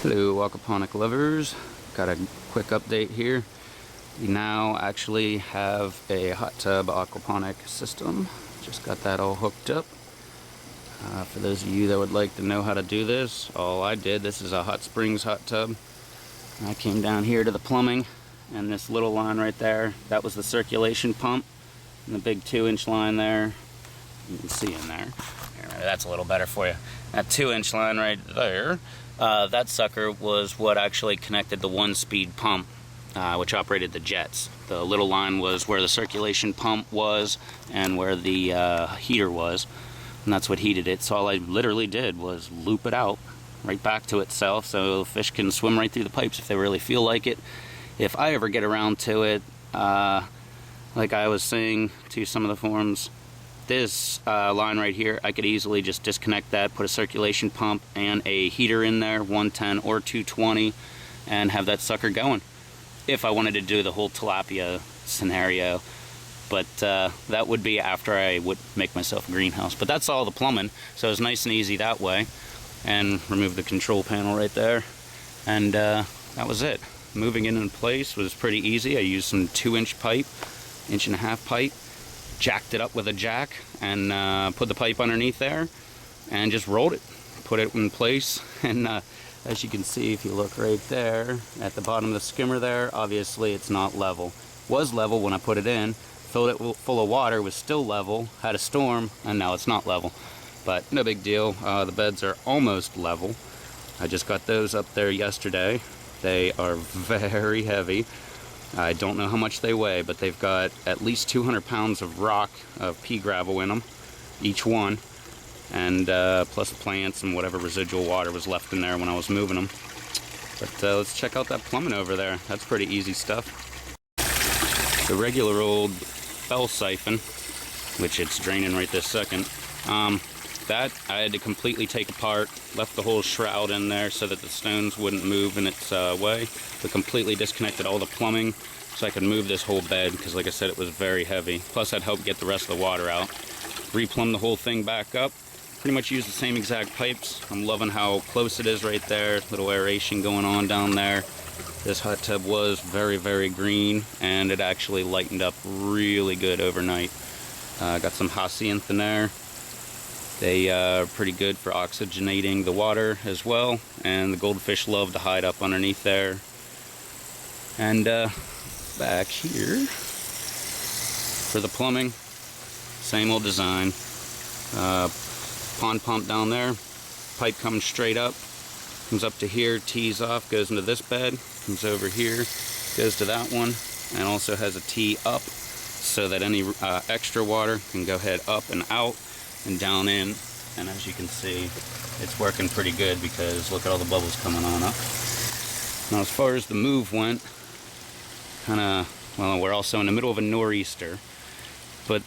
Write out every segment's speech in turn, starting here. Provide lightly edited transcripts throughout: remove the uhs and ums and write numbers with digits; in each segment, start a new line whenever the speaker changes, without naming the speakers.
Hello aquaponic lovers, got a quick update here. We now actually have a hot tub aquaponic system. Just got that all hooked up. For those of you that would like to know how to do this, all I did, this is a hot springs hot tub. I came down here to the plumbing, and this little line right there, that was the circulation pump, and the big 2-inch line there, you can see in there. That's a little better for you. That 2-inch line right there, that sucker was what actually connected the 1-speed pump, which operated the jets. The little line was where the circulation pump was and where the heater was, and that's what heated it. So all I literally did was loop it out right back to itself so fish can swim right through the pipes if they really feel like it. If I ever get around to it, like I was saying to some of the forums, this line right here, I could easily just disconnect that, put a circulation pump and a heater in there, 110 or 220, and have that sucker going if I wanted to do the whole tilapia scenario. But that would be after I would make myself a greenhouse. But that's all the plumbing, so it's nice and easy that way. And remove the control panel right there, and that was it. Moving it in place was pretty easy. I used some 2-inch pipe, 1.5-inch pipe, jacked it up with a jack, and put the pipe underneath there and just rolled it, put it in place. And as you can see, if you look right there at the bottom of the skimmer there, obviously it's not level. Was level when I put it in, filled it full of water, was still level, had a storm, and now it's not level. But no big deal. The beds are almost level. I just got those up there yesterday. They are very heavy. I don't know how much they weigh, but they've got at least 200 pounds of rock, of pea gravel in them, each one, and plus plants and whatever residual water was left in there when I was moving them. But let's check out that plumbing over there. That's pretty easy stuff. The regular old bell siphon, which it's draining right this second, that I had to completely take apart, left the whole shroud in there so that the stones wouldn't move in its way, but completely disconnected all the plumbing so I could move this whole bed, because like I said, it was very heavy. Plus I'd help get the rest of the water out. Replumbed the whole thing back up, pretty much used the same exact pipes. I'm loving how close it is right there, little aeration going on down there. This hot tub was very, very green, and it actually lightened up really good overnight. Got some hyacinth in there. They are pretty good for oxygenating the water as well, and the goldfish love to hide up underneath there. And back here for the plumbing, same old design. Pond pump down there, pipe comes straight up, comes up to here, tees off, goes into this bed, comes over here, goes to that one, and also has a tee up so that any extra water can go ahead up and out and down in. And as you can see, it's working pretty good because look at all the bubbles coming on up. Now as far as the move went, well, we're also in the middle of a nor'easter, but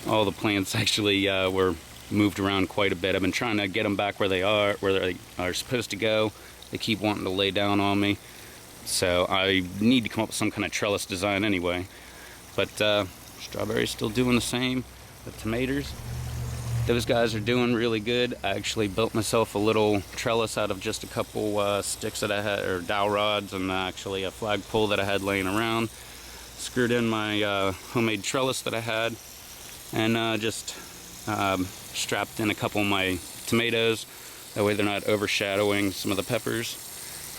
all the plants actually were moved around quite a bit. I've been trying to get them back where they are supposed to go. They keep wanting to lay down on me, so I need to come up with some kind of trellis design anyway. But strawberries still doing the same. The tomatoes, those guys are doing really good. I actually built myself a little trellis out of just a couple sticks that I had, or dowel rods, and actually a flagpole that I had laying around. Screwed in my homemade trellis that I had, and just strapped in a couple of my tomatoes. That way they're not overshadowing some of the peppers.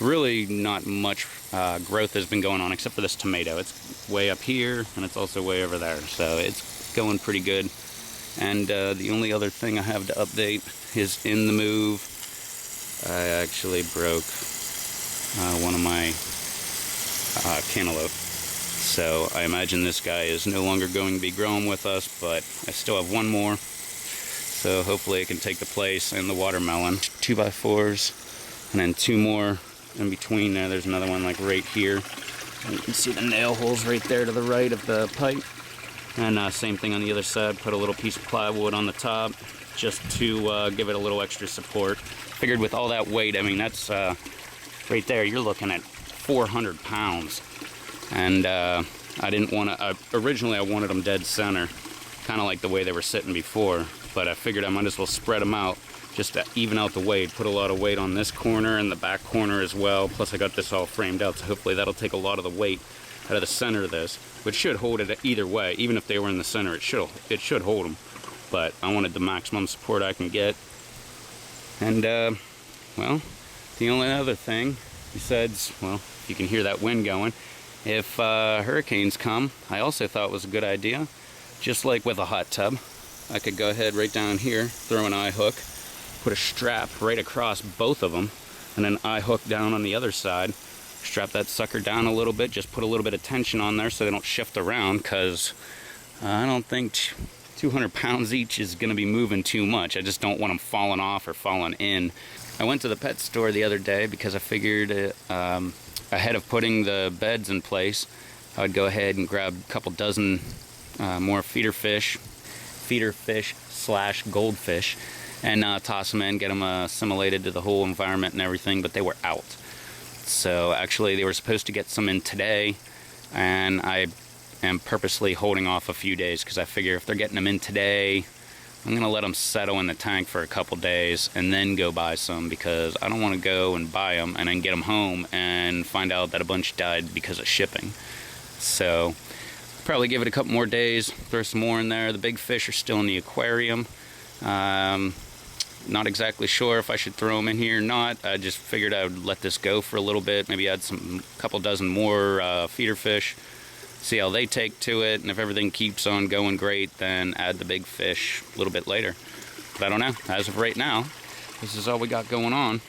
Really not much growth has been going on except for this tomato. It's way up here, and it's also way over there, so it's going pretty good. And the only other thing I have to update is in the move, I actually broke one of my cantaloupe. So I imagine this guy is no longer going to be growing with us, but I still have one more. So hopefully it can take the place, and the watermelon. 2x4s, and then 2 more in between there. There's another one like right here. And you can see the nail holes right there to the right of the pipe. And same thing on the other side, put a little piece of plywood on the top just to give it a little extra support. Figured with all that weight, I mean, that's right there, you're looking at 400 pounds. And I didn't want to, originally I wanted them dead center, kind of like the way they were sitting before, but I figured I might as well spread them out just to even out the weight. Put a lot of weight on this corner and the back corner as well. Plus I got this all framed out, so hopefully that'll take a lot of the weight out of the center of this, which should hold it either way. Even if they were in the center, it should hold them. But I wanted the maximum support I can get. And well, the only other thing besides, well, you can hear that wind going, if hurricanes come, I also thought was a good idea, just like with a hot tub, I could go ahead right down here, throw an eye hook, put a strap right across both of them, and an eye hook down on the other side. Strap that sucker down a little bit, just put a little bit of tension on there so they don't shift around, because I don't think 200 pounds each is going to be moving too much. I just don't want them falling off or falling in. I went to the pet store the other day because I figured ahead of putting the beds in place, I would go ahead and grab a couple dozen more feeder fish / goldfish, and toss them in, get them assimilated to the whole environment and everything, but they were out. So actually they were supposed to get some in today, and I am purposely holding off a few days because I figure if they're getting them in today, I'm gonna let them settle in the tank for a couple days and then go buy some, because I don't want to go and buy them and then get them home and find out that a bunch died because of shipping. So probably give it a couple more days, throw some more in there. The big fish are still in the aquarium. Not exactly sure if I should throw them in here or not. I just figured I would let this go for a little bit, maybe add a couple dozen more feeder fish, see how they take to it, and if everything keeps on going great, then add the big fish a little bit later. But I don't know. As of right now, this is all we got going on.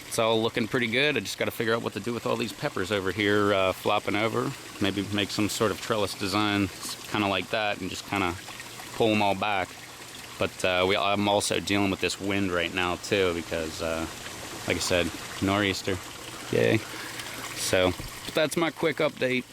It's all looking pretty good. I just got to figure out what to do with all these peppers over here flopping over. Maybe make some sort of trellis design, kind of like that, and just kind of pull them all back. But I'm also dealing with this wind right now too, because like I said, nor'easter. Yay. So, but that's my quick update.